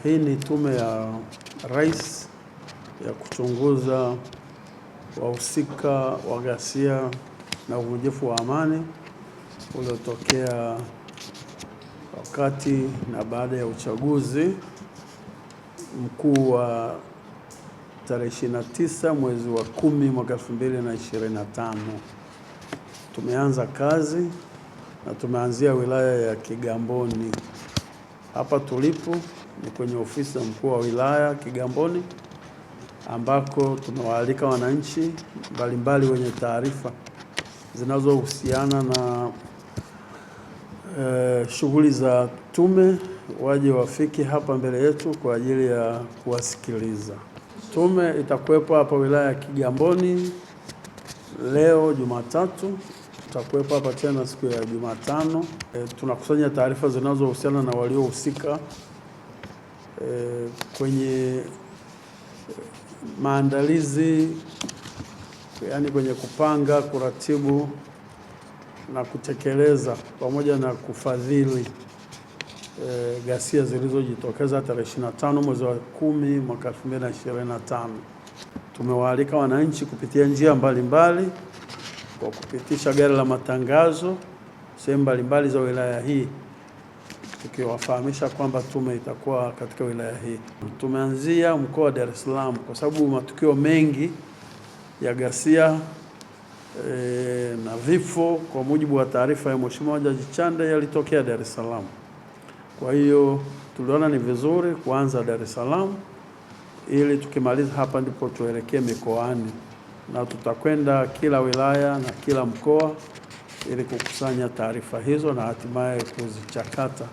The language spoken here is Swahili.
Hii ni tume ya Rais ya kuchunguza wahusika wa ghasia na uvunjifu wa amani uliotokea wakati na baada ya uchaguzi mkuu wa tarehe 29 mwezi wa 10 mwaka 2025. Tumeanza kazi na tumeanzia wilaya ya Kigamboni. Hapa tulipo ni kwenye ofisi ya mkuu wa wilaya Kigamboni, ambako tumewaalika wananchi mbalimbali wenye taarifa zinazohusiana na shughuli za tume waje wafiki hapa mbele yetu kwa ajili ya kuwasikiliza. Tume itakuwepo hapa wilaya ya Kigamboni leo Jumatatu, tutakuwepo hapa tena siku ya Jumatano. Tunakusanya taarifa zinazohusiana na waliohusika kwenye maandalizi, yani kwenye kupanga, kuratibu na kutekeleza pamoja na kufadhili ghasia zilizojitokeza tarehe 25 mwezi wa 10 mwaka 2025. Tumewaalika wananchi kupitia njia mbalimbali kwa kupitisha gari la matangazo sehemu mbalimbali za wilaya hii, tukiwafahamisha kwamba tume itakuwa katika wilaya hii. Tumeanzia mkoa wa Dar es Salaam kwa sababu matukio mengi ya ghasia na vifo kwa mujibu wa taarifa ya Mheshimiwa Jaji Chande yalitokea Dar es Salaam. Kwa hiyo tuliona ni vizuri kuanza Dar es Salaam ili tukimaliza hapa ndipo tuelekee mikoani, na tutakwenda kila wilaya na kila mkoa ili kukusanya taarifa hizo na hatimaye kuzichakata